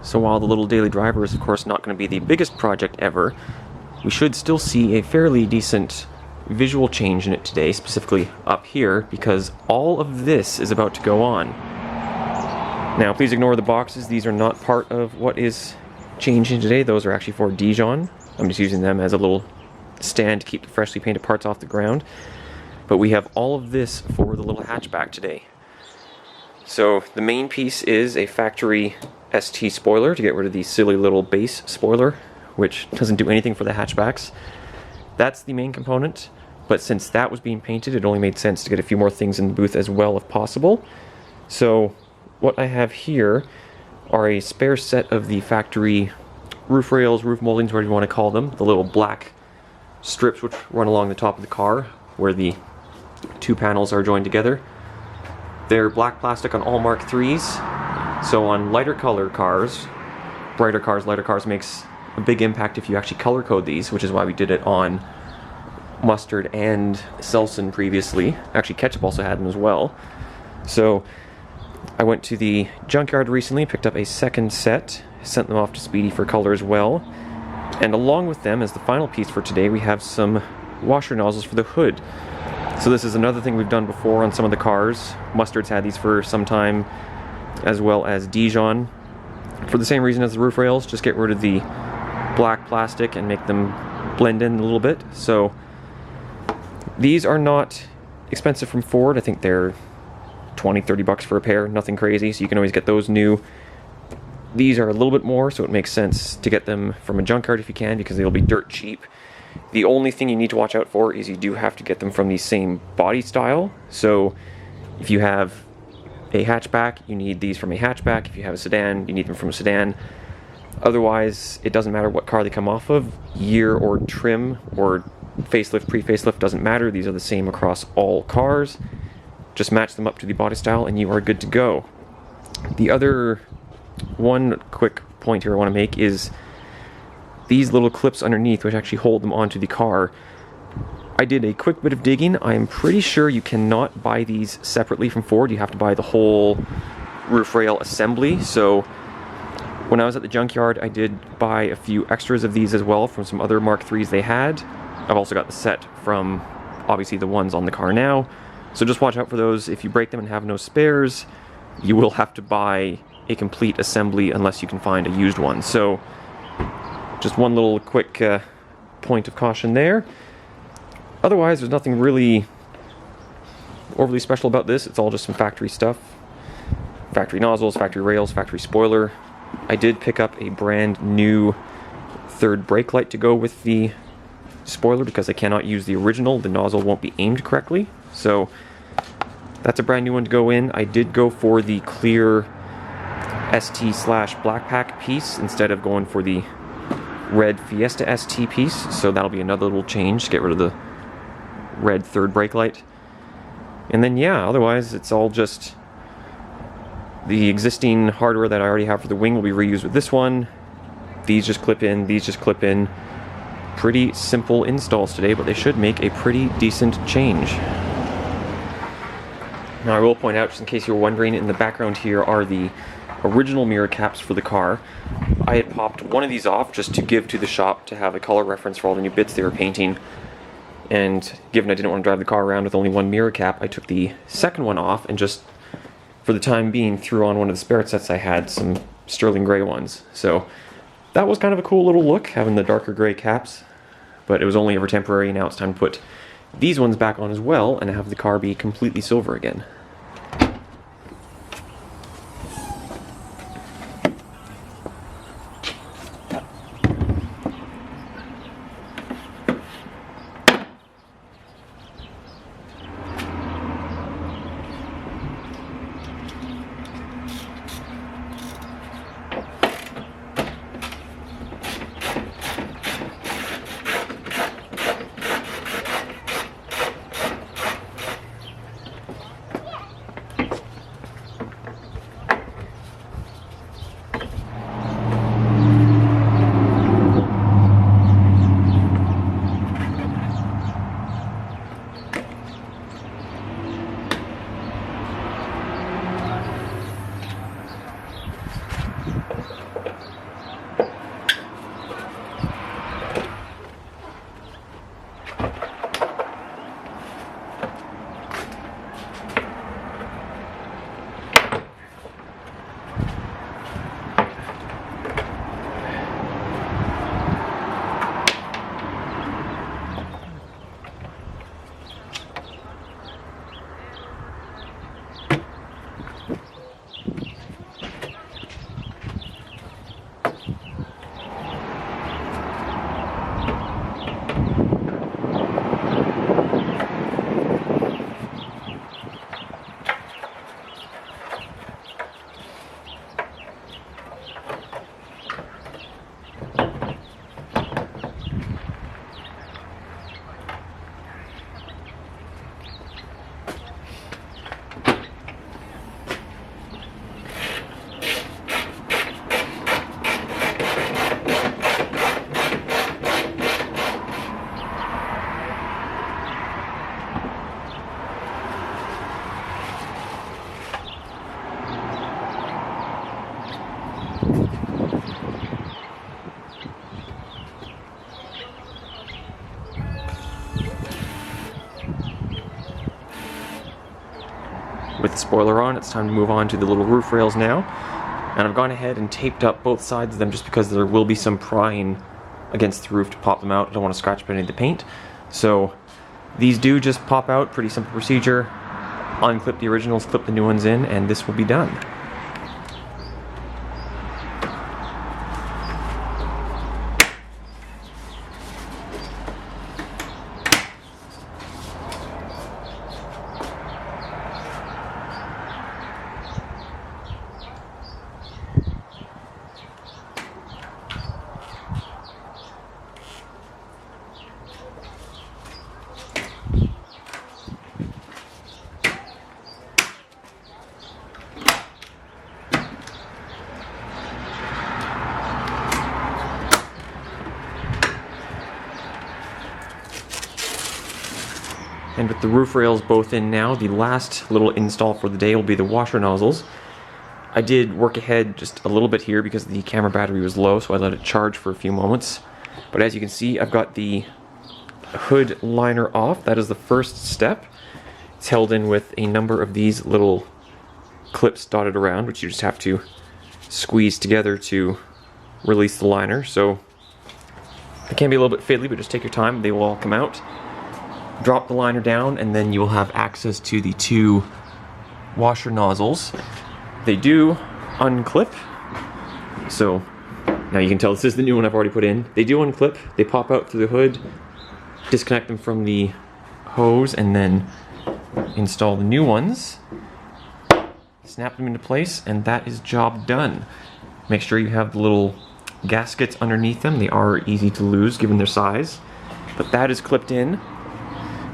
So while the little daily driver is of course not going to be the biggest project ever, we should still see a fairly decent visual change in it today, specifically up here, because all of this is about to go on. Now please ignore the boxes, these are not part of what is changing today. Those are actually for Dijon. I'm just using them as a little stand to keep the freshly painted parts off the ground. But we have all of this for the little hatchback today. So the main piece is a factory ST spoiler to get rid of the silly little base spoiler, which doesn't do anything for the hatchbacks. That's the main component, but since that was being painted, it only made sense to get a few more things in the booth as well if possible. So what I have here are a spare set of the factory roof rails, roof moldings, whatever you want to call them, the little black strips which run along the top of the car where the two panels are joined together. They're black plastic on all Mark IIIs, so on lighter color cars, brighter cars, lighter cars makes a big impact if you actually color code these, which is why we did it on Mustard and Selsun previously. Actually, Ketchup also had them as well. So I went to the junkyard recently, picked up a second set, sent them off to Speedy for color as well. And along with them, as the final piece for today, we have some washer nozzles for the hood. So this is another thing we've done before on some of the cars. Mustard's had these for some time, as well as Dijon. For the same reason as the roof rails, just get rid of the black plastic and make them blend in a little bit. So these are not expensive from Ford. I think they're 20-30 bucks for a pair, nothing crazy, so you can always get those new. These are a little bit more, so it makes sense to get them from a junkyard if you can, because they'll be dirt cheap. The only thing you need to watch out for is you do have to get them from the same body style. So if you have a hatchback, you need these from a hatchback. If you have a sedan, you need them from a sedan. Otherwise, it doesn't matter what car they come off of. Year or trim or facelift, pre-facelift doesn't matter. These are the same across all cars. Just match them up to the body style and you are good to go. The other one quick point here I want to make is these little clips underneath, which actually hold them onto the car. I did a quick bit of digging. I am pretty sure you cannot buy these separately from Ford. You have to buy the whole roof rail assembly. So when I was at the junkyard, I did buy a few extras of these as well from some other Mark IIIs they had. I've also got the set from obviously the ones on the car now. So just watch out for those. If you break them and have no spares, you will have to buy a complete assembly unless you can find a used one. So just one little quick point of caution there. Otherwise, there's nothing really overly special about this. It's all just some factory stuff. Factory nozzles, factory rails, factory spoiler. I did pick up a brand new third brake light to go with the spoiler because I cannot use the original. The nozzle won't be aimed correctly. So that's a brand new one to go in. I did go for the clear ST/black pack piece instead of going for the red Fiesta ST piece. So that'll be another little change to get rid of the red third brake light. And then yeah, otherwise it's all just the existing hardware that I already have for the wing will be reused with this one. These just clip in, these just clip in. Pretty simple installs today, but they should make a pretty decent change. Now I will point out, just in case you were wondering, in the background here are the original mirror caps for the car. I had popped one of these off just to give to the shop to have a color reference for all the new bits they were painting. And given I didn't want to drive the car around with only one mirror cap, I took the second one off and just, for the time being, threw on one of the spare sets I had, some sterling gray ones. So that was kind of a cool little look, having the darker gray caps. But it was only ever temporary. Now it's time to put these ones back on as well and have the car be completely silver again. With the spoiler on, it's time to move on to the little roof rails now. And I've gone ahead and taped up both sides of them just because there will be some prying against the roof to pop them out. I don't want to scratch up any of the paint. So these do just pop out, pretty simple procedure. Unclip the originals, clip the new ones in, and this will be done. And with the roof rails both in now, the last little install for the day will be the washer nozzles. I did work ahead just a little bit here because the camera battery was low, so I let it charge for a few moments. But as you can see, I've got the hood liner off. That is the first step. It's held in with a number of these little clips dotted around, which you just have to squeeze together to release the liner. So it can be a little bit fiddly, but just take your time. They will all come out. Drop the liner down, and then you will have access to the two washer nozzles. They do unclip, so now you can tell this is the new one I've already put in. They do unclip, they pop out through the hood, disconnect them from the hose, and then install the new ones, snap them into place, and that is job done. Make sure you have the little gaskets underneath them. They are easy to lose given their size, but that is clipped in.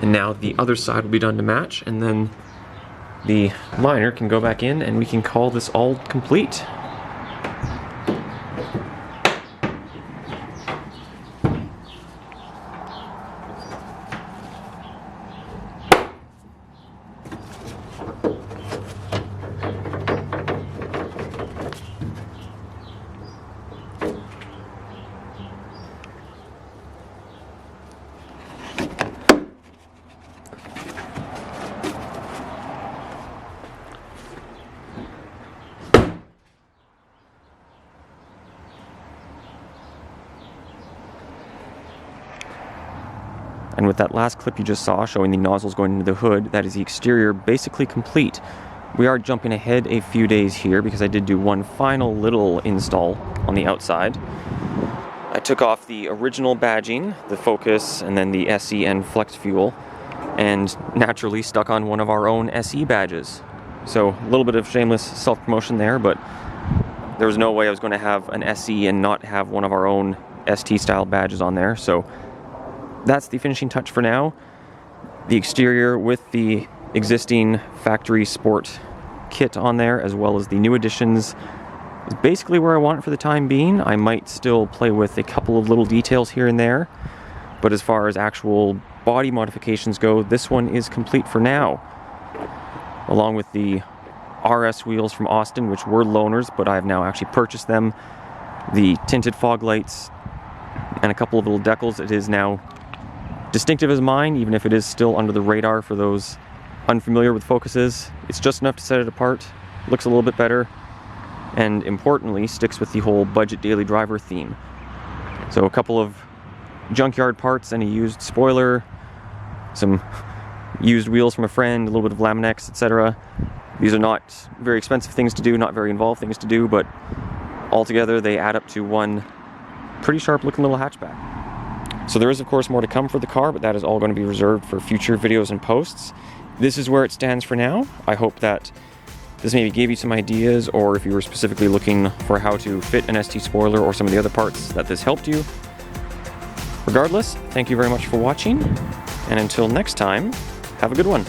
And now the other side will be done to match, and then the liner can go back in and we can call this all complete. And with that last clip you just saw showing the nozzles going into the hood, that is the exterior basically complete. We are jumping ahead a few days here because I did do one final little install on the outside. I took off the original badging, the Focus, and then the SE and Flex Fuel, and naturally stuck on one of our own SE badges. So a little bit of shameless self-promotion there, but there was no way I was going to have an SE and not have one of our own ST style badges on there. So that's the finishing touch for now. The exterior with the existing factory sport kit on there, as well as the new additions, is basically where I want it for the time being. I might still play with a couple of little details here and there, but as far as actual body modifications go, this one is complete for now. Along with the RS wheels from Austin, which were loaners, but I've now actually purchased them. The tinted fog lights and a couple of little decals. It is now distinctive as mine, even if it is still under the radar for those unfamiliar with Focuses. It's just enough to set it apart, looks a little bit better, and importantly sticks with the whole budget daily driver theme. So a couple of junkyard parts and a used spoiler, some used wheels from a friend, a little bit of Laminex, etc. These are not very expensive things to do, not very involved things to do, but altogether they add up to one pretty sharp looking little hatchback. So there is of course more to come for the car, but that is all going to be reserved for future videos and posts. This is where it stands for now. I hope that this maybe gave you some ideas, or if you were specifically looking for how to fit an ST spoiler or some of the other parts, that this helped you. Regardless, thank you very much for watching, and until next time, have a good one.